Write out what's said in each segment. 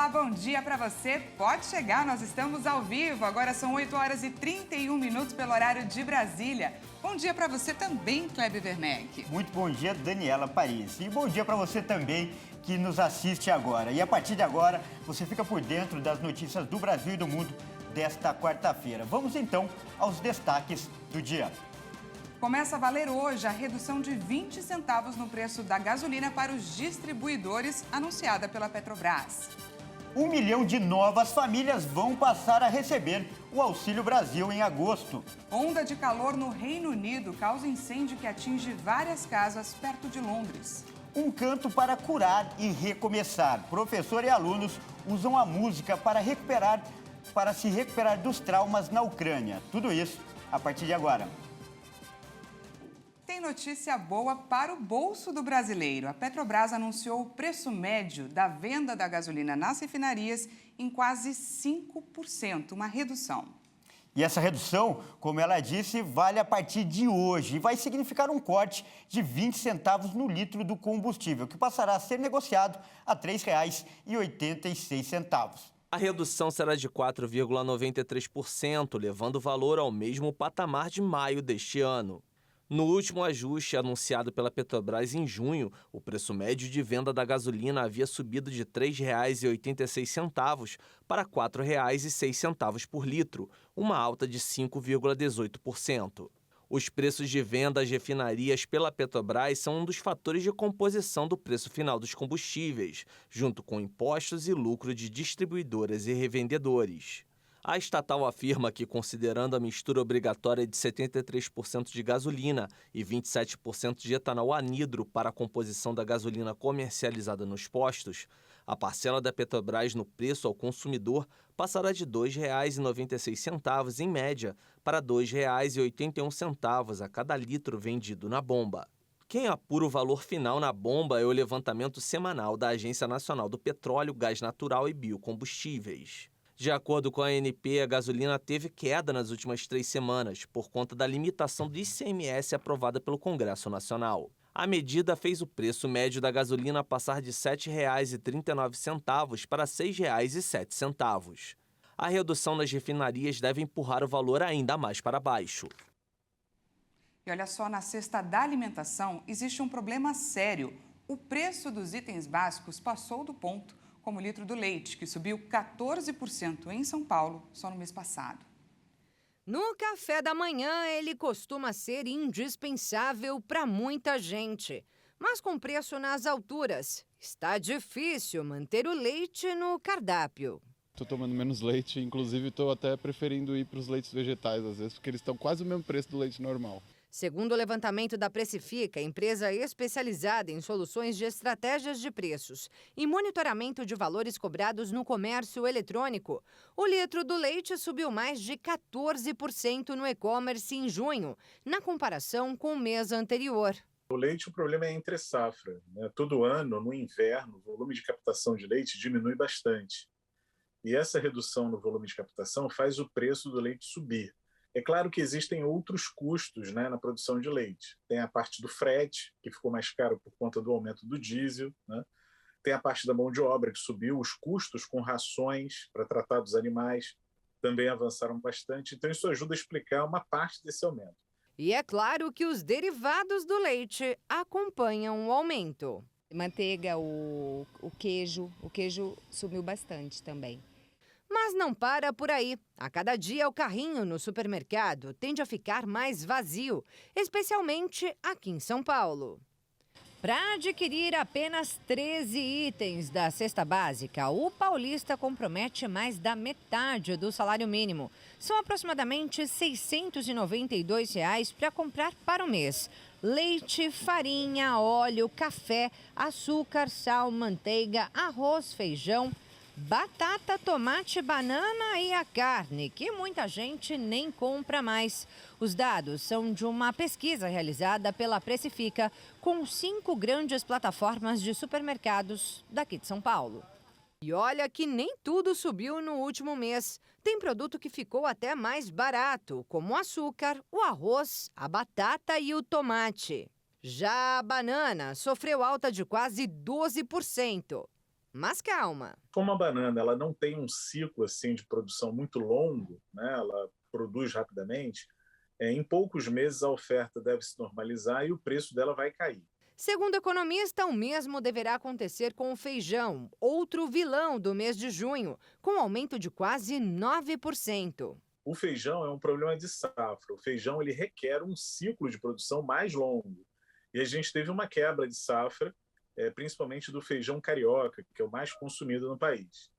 Olá, bom dia para você. Pode chegar, nós estamos ao vivo. Agora são 8 horas e 31 minutos pelo horário de Brasília. Bom dia para você também, Kleber Werneck. Muito bom dia, Daniela Paris. E bom dia para você também que nos assiste agora. E a partir de agora, você fica por dentro das notícias do Brasil e do mundo desta quarta-feira. Vamos então aos destaques do dia. Começa a valer hoje a redução de 20 centavos no preço da gasolina para os distribuidores, anunciada pela Petrobras. 1 milhão de novas famílias vão passar a receber o Auxílio Brasil em agosto. Onda de calor no Reino Unido causa incêndio que atinge várias casas perto de Londres. Um canto para curar e recomeçar. Professor e alunos usam a música para se recuperar dos traumas na Ucrânia. Tudo isso a partir de agora. Tem notícia boa para o bolso do brasileiro. A Petrobras anunciou o preço médio da venda da gasolina nas refinarias em quase 5%, uma redução. E essa redução, como ela disse, vale a partir de hoje e vai significar um corte de 20 centavos no litro do combustível, que passará a ser negociado a R$ 3,86. A redução será de 4,93%, levando o valor ao mesmo patamar de maio deste ano. No último ajuste anunciado pela Petrobras em junho, o preço médio de venda da gasolina havia subido de R$ 3,86 para R$ 4,06 por litro, uma alta de 5,18%. Os preços de venda às refinarias pela Petrobras são um dos fatores de composição do preço final dos combustíveis, junto com impostos e lucro de distribuidoras e revendedores. A estatal afirma que, considerando a mistura obrigatória de 73% de gasolina e 27% de etanol anidro para a composição da gasolina comercializada nos postos, a parcela da Petrobras no preço ao consumidor passará de R$ 2,96 em média para R$ 2,81 a cada litro vendido na bomba. Quem apura o valor final na bomba é o levantamento semanal da Agência Nacional do Petróleo, Gás Natural e Biocombustíveis. De acordo com a ANP, a gasolina teve queda nas últimas 3 semanas por conta da limitação do ICMS aprovada pelo Congresso Nacional. A medida fez o preço médio da gasolina passar de R$ 7,39 para R$ 6,07. A redução nas refinarias deve empurrar o valor ainda mais para baixo. E olha só, na cesta da alimentação existe um problema sério. O preço dos itens básicos passou do ponto, como o litro do leite, que subiu 14% em São Paulo só no mês passado. No café da manhã, ele costuma ser indispensável para muita gente. Mas com preço nas alturas, está difícil manter o leite no cardápio. Estou tomando menos leite, inclusive estou até preferindo ir para os leites vegetais, às vezes, porque eles estão quase o mesmo preço do leite normal. Segundo o levantamento da Precifica, empresa especializada em soluções de estratégias de preços e monitoramento de valores cobrados no comércio eletrônico, o litro do leite subiu mais de 14% no e-commerce em junho, na comparação com o mês anterior. O leite, o problema é entre safra, né? Todo ano, no inverno, o volume de captação de leite diminui bastante. E essa redução no volume de captação faz o preço do leite subir. É claro que existem outros custos, né, na produção de leite. Tem a parte do frete, que ficou mais caro por conta do aumento do diesel, né? Tem a parte da mão de obra, que subiu. Os custos com rações para tratar dos animais também avançaram bastante. Então, isso ajuda a explicar uma parte desse aumento. E é claro que os derivados do leite acompanham o aumento. Manteiga, o queijo subiu bastante também. Mas não para por aí. A cada dia, o carrinho no supermercado tende a ficar mais vazio, especialmente aqui em São Paulo. Para adquirir apenas 13 itens da cesta básica, o paulista compromete mais da metade do salário mínimo. São aproximadamente R$ 692 para comprar para o mês. Leite, farinha, óleo, café, açúcar, sal, manteiga, arroz, feijão, batata, tomate, banana e a carne, que muita gente nem compra mais. Os dados são de uma pesquisa realizada pela Precifica com 5 grandes plataformas de supermercados daqui de São Paulo. E olha que nem tudo subiu no último mês. Tem produto que ficou até mais barato, como o açúcar, o arroz, a batata e o tomate. Já a banana sofreu alta de quase 12%. Mas calma. Como a banana ela não tem um ciclo assim de produção muito longo, né? Ela produz rapidamente, em poucos meses a oferta deve se normalizar e o preço dela vai cair. Segundo o economista, o mesmo deverá acontecer com o feijão, outro vilão do mês de junho, com aumento de quase 9%. O feijão é um problema de safra. O feijão ele requer um ciclo de produção mais longo. E a gente teve uma quebra de safra, principalmente do feijão carioca, que é o mais consumido no país.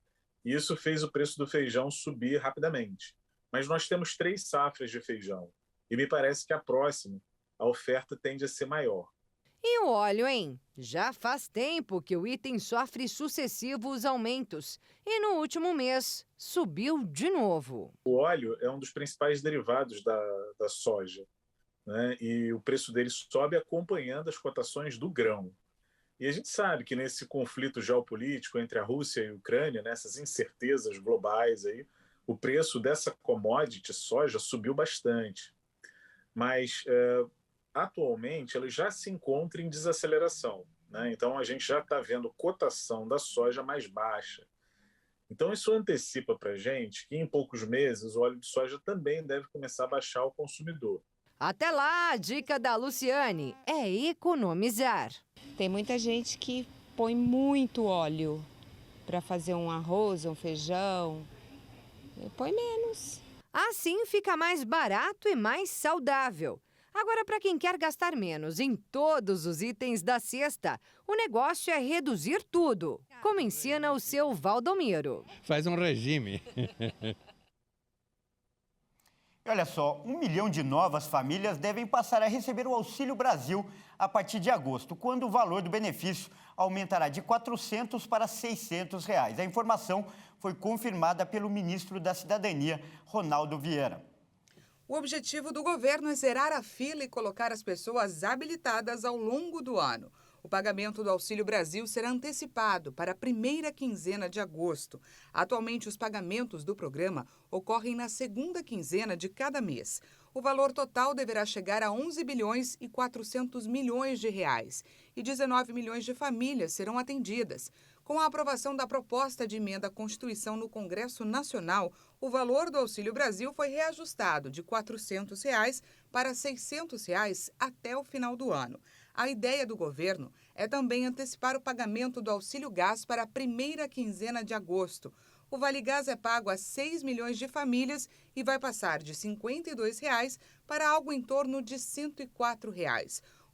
E isso fez o preço do feijão subir rapidamente. Mas nós temos 3 safras de feijão. E me parece que a próxima, a oferta tende a ser maior. E o óleo, hein? Já faz tempo que o item sofre sucessivos aumentos. E no último mês, subiu de novo. O óleo é um dos principais derivados da soja, né? E o preço dele sobe acompanhando as cotações do grão. E a gente sabe que nesse conflito geopolítico entre a Rússia e a Ucrânia, nessas incertezas globais, aí, o preço dessa commodity soja subiu bastante. Mas atualmente ela já se encontra em desaceleração, né? Então a gente já está vendo cotação da soja mais baixa. Então isso antecipa para a gente que em poucos meses o óleo de soja também deve começar a baixar ao consumidor. Até lá, a dica da Luciane é economizar. Tem muita gente que põe muito óleo para fazer um arroz, um feijão. Põe menos. Assim fica mais barato e mais saudável. Agora, para quem quer gastar menos em todos os itens da cesta, o negócio é reduzir tudo, como ensina o seu Valdomiro. Faz um regime. E olha só, 1 milhão de novas famílias devem passar a receber o Auxílio Brasil a partir de agosto, quando o valor do benefício aumentará de R$ 400 para R$ 600. A informação foi confirmada pelo ministro da Cidadania, Ronaldo Vieira. O objetivo do governo é zerar a fila e colocar as pessoas habilitadas ao longo do ano. O pagamento do Auxílio Brasil será antecipado para a primeira quinzena de agosto. Atualmente, os pagamentos do programa ocorrem na segunda quinzena de cada mês. O valor total deverá chegar a 11 bilhões e 400 milhões de reais. E 19 milhões de famílias serão atendidas. Com a aprovação da proposta de emenda à Constituição no Congresso Nacional, o valor do Auxílio Brasil foi reajustado de R$ 400 para R$ 600 até o final do ano. A ideia do governo é também antecipar o pagamento do Auxílio Gás para a primeira quinzena de agosto. O Vale Gás é pago a 6 milhões de famílias e vai passar de R$ 52 para algo em torno de R$ 104.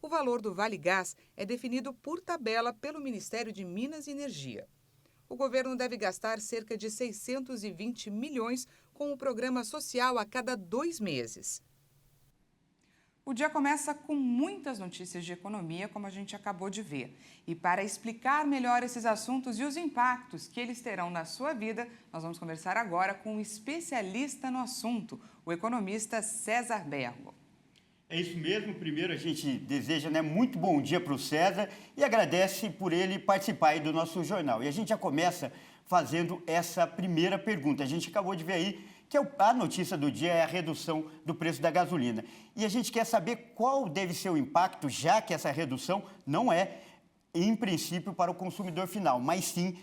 O valor do Vale Gás é definido por tabela pelo Ministério de Minas e Energia. O governo deve gastar cerca de 620 milhões com o programa social a cada 2 meses. O dia começa com muitas notícias de economia, como a gente acabou de ver. E para explicar melhor esses assuntos e os impactos que eles terão na sua vida, nós vamos conversar agora com um especialista no assunto, o economista César Bergo. É isso mesmo. Primeiro a gente deseja muito bom dia para o César e agradece por ele participar aí do nosso jornal. E a gente já começa fazendo essa primeira pergunta. A gente acabou de ver aí que a notícia do dia é a redução do preço da gasolina. E a gente quer saber qual deve ser o impacto, já que essa redução não é, em princípio, para o consumidor final, mas sim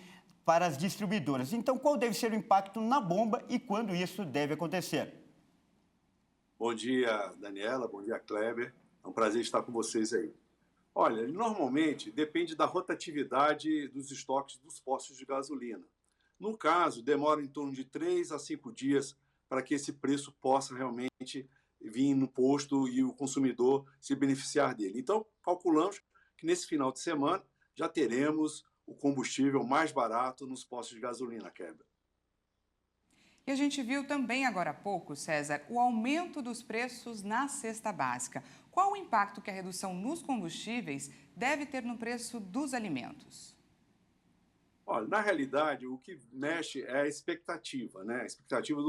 para as distribuidoras. Então, qual deve ser o impacto na bomba e quando isso deve acontecer? Bom dia, Daniela. Bom dia, Kleber. É um prazer estar com vocês aí. Olha, normalmente depende da rotatividade dos estoques dos postos de gasolina. No caso, demora em torno de 3 a 5 dias para que esse preço possa realmente vir no posto e o consumidor se beneficiar dele. Então, calculamos que nesse final de semana já teremos o combustível mais barato nos postos de gasolina, Kleber. E a gente viu também agora há pouco, César, o aumento dos preços na cesta básica. Qual o impacto que a redução nos combustíveis deve ter no preço dos alimentos? Olha, na realidade, o que mexe é a expectativa, né? A expectativa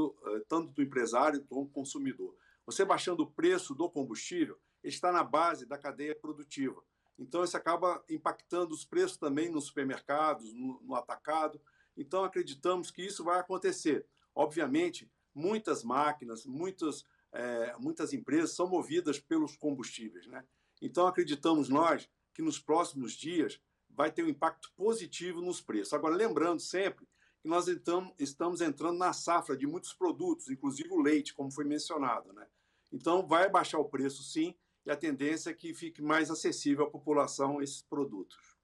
tanto do empresário como do consumidor. Você baixando o preço do combustível, ele está na base da cadeia produtiva. Então, isso acaba impactando os preços também nos supermercados, no atacado. Então, acreditamos que isso vai acontecer. Obviamente, muitas máquinas, muitas empresas são movidas pelos combustíveis, né? Então, acreditamos nós que nos próximos dias vai ter um impacto positivo nos preços. Agora, lembrando sempre que nós estamos entrando na safra de muitos produtos, inclusive o leite, como foi mencionado, né? Então, vai baixar o preço, sim, e a tendência é que fique mais acessível à população esses produtos.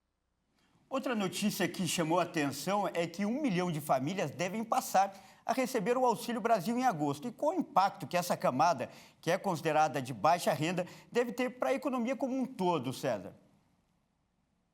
Outra notícia que chamou a atenção é que 1 milhão de famílias devem passar a receber o Auxílio Brasil em agosto. E qual o impacto que essa camada, que é considerada de baixa renda, deve ter para a economia como um todo, César?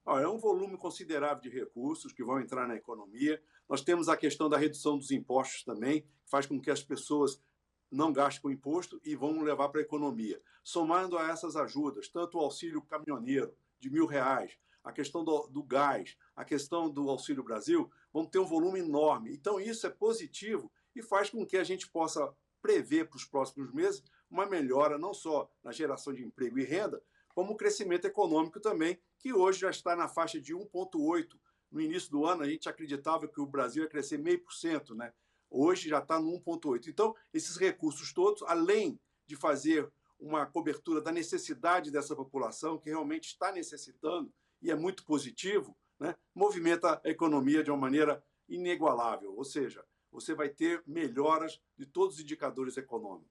É um volume considerável de recursos que vão entrar na economia. Nós temos a questão da redução dos impostos também, que faz com que as pessoas não gastem com imposto e vão levar para a economia. Somando a essas ajudas, tanto o auxílio caminhoneiro de R$1.000, a questão do gás, a questão do Auxílio Brasil, vão ter um volume enorme. Então, isso é positivo e faz com que a gente possa prever para os próximos meses uma melhora não só na geração de emprego e renda, como o crescimento econômico também, que hoje já está na faixa de 1,8%. No início do ano, a gente acreditava que o Brasil ia crescer 0,5%, né? Hoje já está no 1,8%. Então, esses recursos todos, além de fazer uma cobertura da necessidade dessa população, que realmente está necessitando, e é muito positivo, né? Movimenta a economia de uma maneira inigualável. Ou seja, você vai ter melhoras de todos os indicadores econômicos.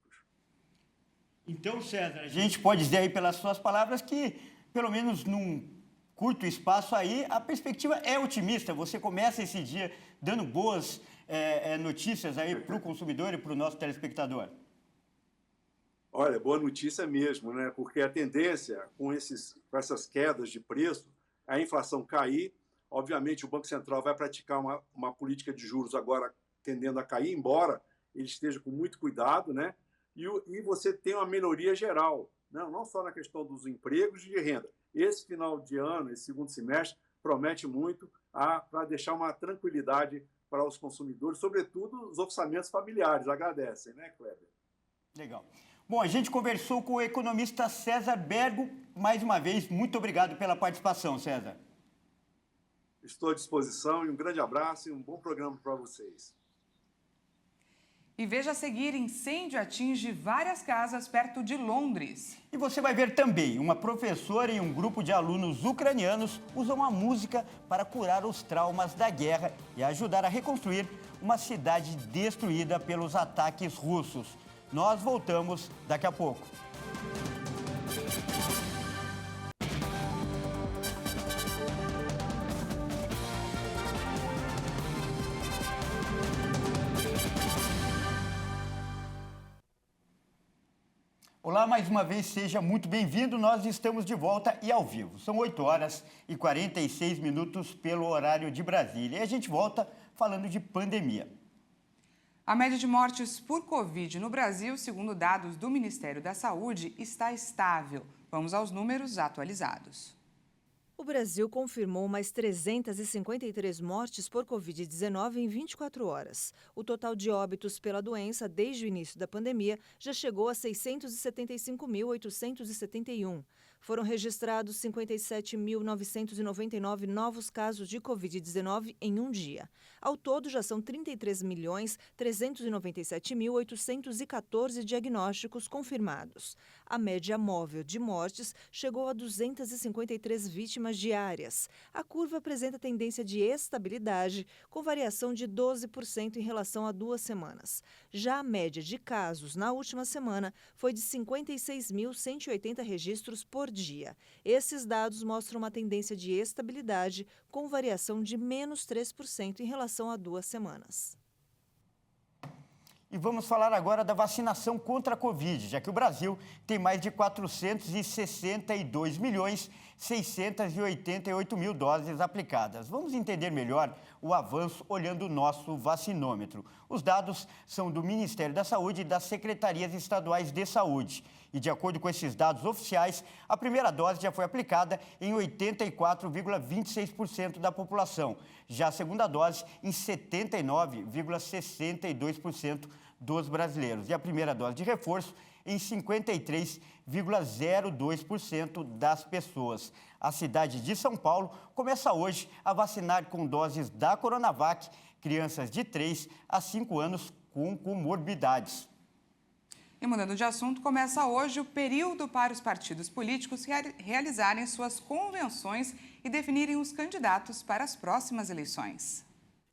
Então, César, a gente pode dizer aí pelas suas palavras que, pelo menos num curto espaço aí, a perspectiva é otimista. Você começa esse dia dando boas notícias aí para o consumidor e para o nosso telespectador. Olha, boa notícia mesmo, né? Porque a tendência com essas quedas de preço, a inflação cair. Obviamente, o Banco Central vai praticar uma política de juros agora tendendo a cair, embora ele esteja com muito cuidado, né? E você tem uma melhoria geral, não só na questão dos empregos e de renda. Esse final de ano, esse segundo semestre, promete muito para deixar uma tranquilidade para os consumidores, sobretudo os orçamentos familiares. Agradecem, né, Kleber? Legal. Bom, a gente conversou com o economista César Bergo. Mais uma vez, muito obrigado pela participação, César. Estou à disposição e um grande abraço e um bom programa para vocês. E veja a seguir, incêndio atinge várias casas perto de Londres. E você vai ver também, uma professora e um grupo de alunos ucranianos usam a música para curar os traumas da guerra e ajudar a reconstruir uma cidade destruída pelos ataques russos. Nós voltamos daqui a pouco. Olá, mais uma vez, seja muito bem-vindo. Nós estamos de volta e ao vivo. São 8h46 pelo horário de Brasília. E a gente volta falando de pandemia. A média de mortes por Covid no Brasil, segundo dados do Ministério da Saúde, está estável. Vamos aos números atualizados. O Brasil confirmou mais 353 mortes por Covid-19 em 24 horas. O total de óbitos pela doença desde o início da pandemia já chegou a 675.871. Foram registrados 57.999 novos casos de Covid-19 em um dia. Ao todo, já são 33.397.814 diagnósticos confirmados. A média móvel de mortes chegou a 253 vítimas diárias. A curva apresenta tendência de estabilidade, com variação de 12% em relação a 2 semanas. Já a média de casos na última semana foi de 56.180 registros por dia. Esses dados mostram uma tendência de estabilidade, com variação de menos 3% em relação a 2 semanas. E vamos falar agora da vacinação contra a Covid, já que o Brasil tem mais de 462.688.000 doses aplicadas. Vamos entender melhor o avanço olhando o nosso vacinômetro. Os dados são do Ministério da Saúde e das Secretarias Estaduais de Saúde. E, de acordo com esses dados oficiais, a primeira dose já foi aplicada em 84,26% da população. Já a segunda dose em 79,62% dos brasileiros. E a primeira dose de reforço em 53,02% das pessoas. A cidade de São Paulo começa hoje a vacinar com doses da Coronavac crianças de 3 a 5 anos com comorbidades. E mudando de assunto, começa hoje o período para os partidos políticos realizarem suas convenções e definirem os candidatos para as próximas eleições.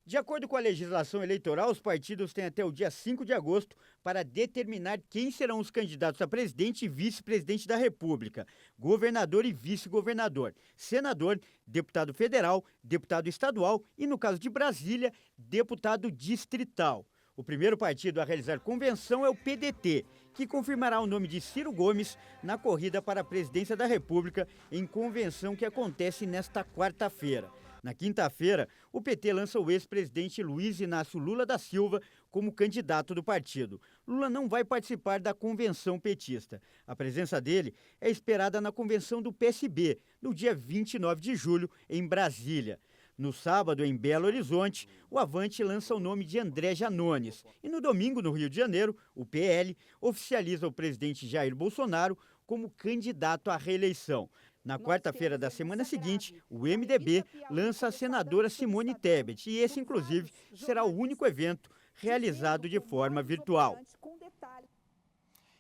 De acordo com a legislação eleitoral, os partidos têm até o dia 5 de agosto para determinar quem serão os candidatos a presidente e vice-presidente da República, governador e vice-governador, senador, deputado federal, deputado estadual e, no caso de Brasília, deputado distrital. O primeiro partido a realizar convenção é o PDT, que confirmará o nome de Ciro Gomes na corrida para a presidência da República em convenção que acontece nesta quarta-feira. Na quinta-feira, o PT lança o ex-presidente Luiz Inácio Lula da Silva como candidato do partido. Lula não vai participar da convenção petista. A presença dele é esperada na convenção do PSB, no dia 29 de julho, em Brasília. No sábado, em Belo Horizonte, o Avante lança o nome de André Janones. E no domingo, no Rio de Janeiro, o PL oficializa o presidente Jair Bolsonaro como candidato à reeleição. Na quarta-feira da semana seguinte, o MDB lança a senadora Simone Tebet. E esse, inclusive, será o único evento realizado de forma virtual.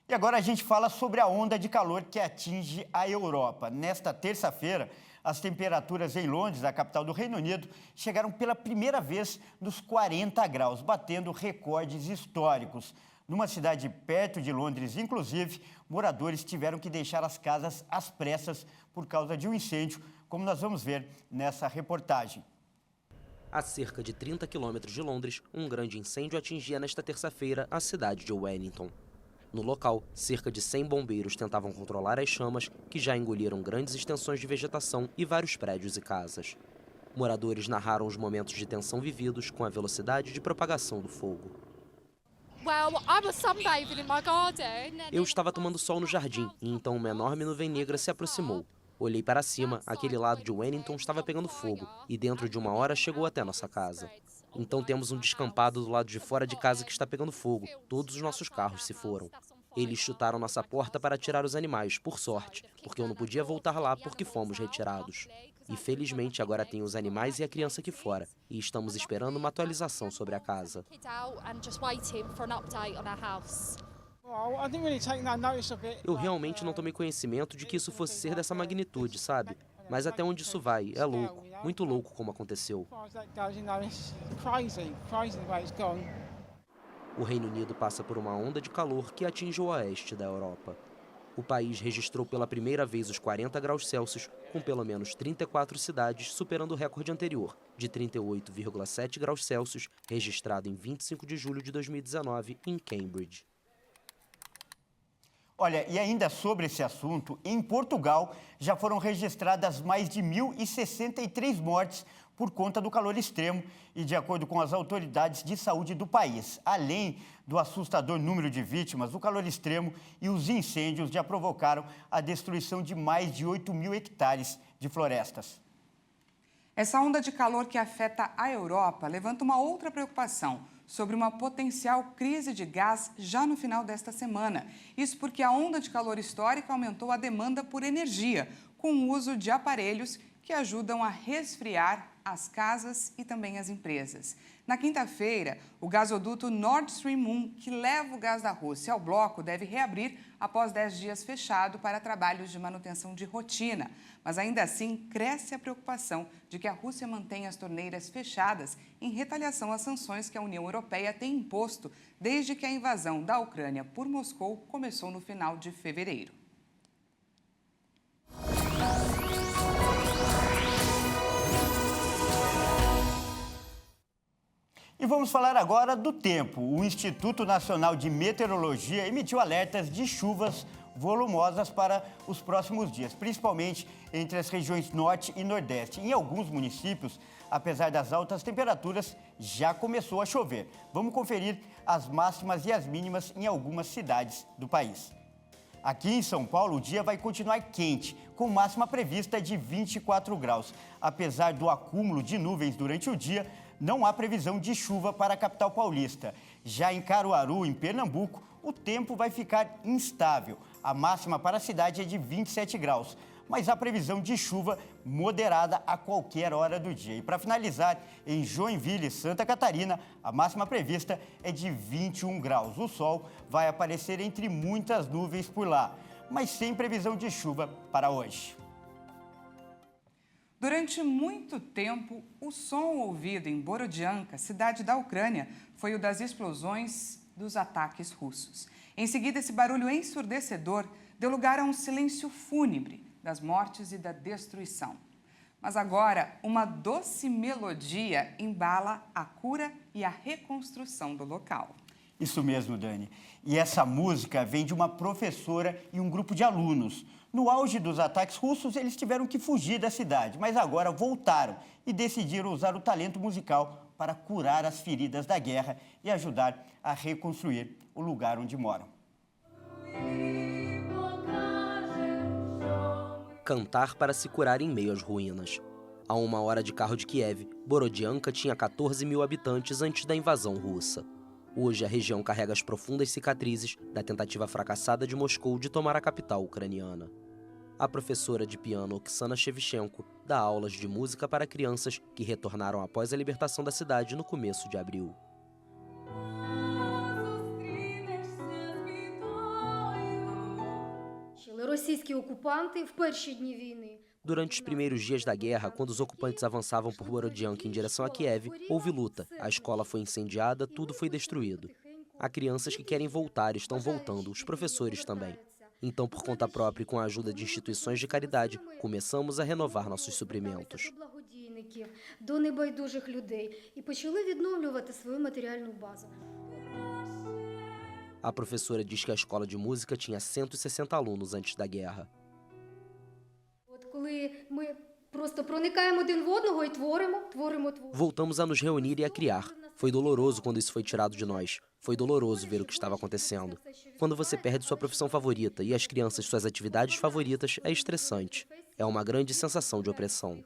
E agora a gente fala sobre a onda de calor que atinge a Europa. Nesta terça-feira, as temperaturas em Londres, a capital do Reino Unido, chegaram pela primeira vez nos 40 graus, batendo recordes históricos. Numa cidade perto de Londres, inclusive, moradores tiveram que deixar as casas às pressas por causa de um incêndio, como nós vamos ver nessa reportagem. A cerca de 30 quilômetros de Londres, um grande incêndio atingia nesta terça-feira a cidade de Wellington. No local, cerca de 100 bombeiros tentavam controlar as chamas que já engoliram grandes extensões de vegetação e vários prédios e casas. Moradores narraram os momentos de tensão vividos com a velocidade de propagação do fogo. Eu estava tomando sol no jardim e então uma enorme nuvem negra se aproximou. Olhei para cima, aquele lado de Wellington estava pegando fogo e dentro de uma hora chegou até nossa casa. Então temos um descampado do lado de fora de casa que está pegando fogo. Todos os nossos carros se foram. Eles chutaram nossa porta para tirar os animais, por sorte, porque eu não podia voltar lá porque fomos retirados. E felizmente agora tem os animais e a criança aqui fora. E estamos esperando uma atualização sobre a casa. Eu realmente não tomei conhecimento de que isso fosse ser dessa magnitude, sabe? Mas até onde isso vai? É louco, muito louco como aconteceu. O Reino Unido passa por uma onda de calor que atinge o oeste da Europa. O país registrou pela primeira vez os 40 graus Celsius, com pelo menos 34 cidades superando o recorde anterior, de 38,7 graus Celsius, registrado em 25 de julho de 2019 em Cambridge. Olha, e ainda sobre esse assunto, em Portugal já foram registradas mais de 1.063 mortes por conta do calor extremo e de acordo com as autoridades de saúde do país. Além do assustador número de vítimas, o calor extremo e os incêndios já provocaram a destruição de mais de 8.000 hectares de florestas. Essa onda de calor que afeta a Europa levanta uma outra preocupação sobre uma potencial crise de gás já no final desta semana. Isso porque a onda de calor histórica aumentou a demanda por energia, com o uso de aparelhos que ajudam a resfriar as casas e também as empresas. Na quinta-feira, o gasoduto Nord Stream 1, que leva o gás da Rússia ao bloco, deve reabrir após 10 dias fechado para trabalhos de manutenção de rotina. Mas ainda assim, cresce a preocupação de que a Rússia mantenha as torneiras fechadas em retaliação às sanções que a União Europeia tem imposto desde que a invasão da Ucrânia por Moscou começou no final de fevereiro. E vamos falar agora do tempo. O Instituto Nacional de Meteorologia emitiu alertas de chuvas volumosas para os próximos dias, principalmente entre as regiões norte e nordeste. Em alguns municípios, apesar das altas temperaturas, já começou a chover. Vamos conferir as máximas e as mínimas em algumas cidades do país. Aqui em São Paulo, o dia vai continuar quente, com máxima prevista de 24 graus. Apesar do acúmulo de nuvens durante o dia, não há previsão de chuva para a capital paulista. Já em Caruaru, em Pernambuco, o tempo vai ficar instável. A máxima para a cidade é de 27 graus. mas há previsão de chuva moderada a qualquer hora do dia. E para finalizar, em Joinville, Santa Catarina, a máxima prevista é de 21 graus. O sol vai aparecer entre muitas nuvens por lá, mas sem previsão de chuva para hoje. Durante muito tempo, o som ouvido em Borodianka, cidade da Ucrânia, foi o das explosões dos ataques russos. Em seguida, esse barulho ensurdecedor deu lugar a um silêncio fúnebre das mortes e da destruição. Mas agora, uma doce melodia embala a cura e a reconstrução do local. Isso mesmo, Dani. E essa música vem de uma professora e um grupo de alunos. No auge dos ataques russos, eles tiveram que fugir da cidade, mas agora voltaram e decidiram usar o talento musical para curar as feridas da guerra e ajudar a reconstruir o lugar onde moram. Cantar para se curar em meio às ruínas. A 1 hora de carro de Kiev, Borodianka tinha 14 mil habitantes antes da invasão russa. Hoje, a região carrega as profundas cicatrizes da tentativa fracassada de Moscou de tomar a capital ucraniana. A professora de piano Oksana Shevchenko dá aulas de música para crianças que retornaram após a libertação da cidade no começo de abril. Durante os primeiros dias da guerra, quando os ocupantes avançavam por Borodianka em direção a Kiev, houve luta, a escola foi incendiada, tudo foi destruído. Há crianças que querem voltar e estão voltando, os professores também. Então, por conta própria e com a ajuda de instituições de caridade, começamos a renovar nossos suprimentos. A professora diz que a escola de música tinha 160 alunos antes da guerra. Voltamos a nos reunir e a criar. Foi doloroso quando isso foi tirado de nós. Foi doloroso ver o que estava acontecendo. Quando você perde sua profissão favorita e as crianças suas atividades favoritas, é estressante. É uma grande sensação de opressão.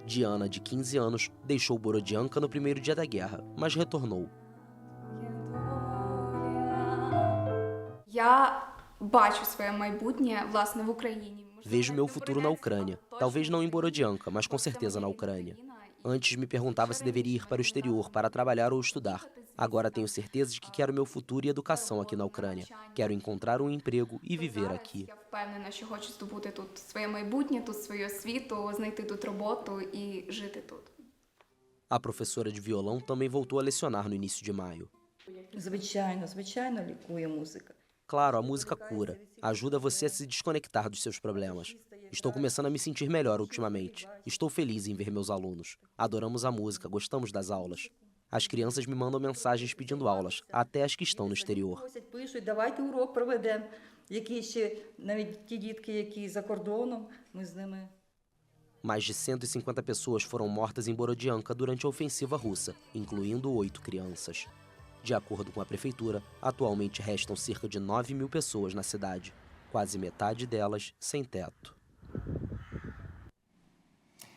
Diana, de 15 anos, deixou Borodianka no primeiro dia da guerra, mas retornou. Vejo meu futuro na Ucrânia. Talvez não em Borodianka, mas com certeza na Ucrânia. Antes me perguntava se deveria ir para o exterior para trabalhar ou estudar. Agora tenho certeza de que quero meu futuro e educação aqui na Ucrânia. Quero encontrar um emprego e viver aqui. A professora de violão também voltou a lecionar no início de maio. Claro, a música cura. Ajuda você a se desconectar dos seus problemas. Estou começando a me sentir melhor ultimamente. Estou feliz em ver meus alunos. Adoramos a música, gostamos das aulas. As crianças me mandam mensagens pedindo aulas, até as que estão no exterior. Mais de 150 pessoas foram mortas em Borodianka durante a ofensiva russa, incluindo 8 crianças. De acordo com a prefeitura, atualmente restam cerca de 9 mil pessoas na cidade, quase metade delas sem teto.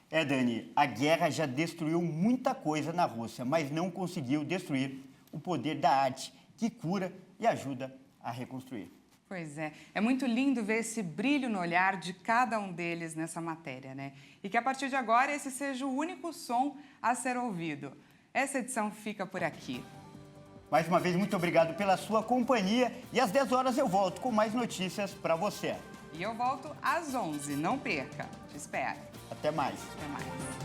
Dani, a guerra já destruiu muita coisa na Rússia, mas não conseguiu destruir o poder da arte, que cura e ajuda a reconstruir. Pois é, é muito lindo ver esse brilho no olhar de cada um deles nessa matéria, né? E que a partir de agora esse seja o único som a ser ouvido. Essa edição fica por aqui. Mais uma vez, muito obrigado pela sua companhia e às 10 horas eu volto com mais notícias para você. E eu volto às 11, não perca. Te espero. Até mais. Até mais.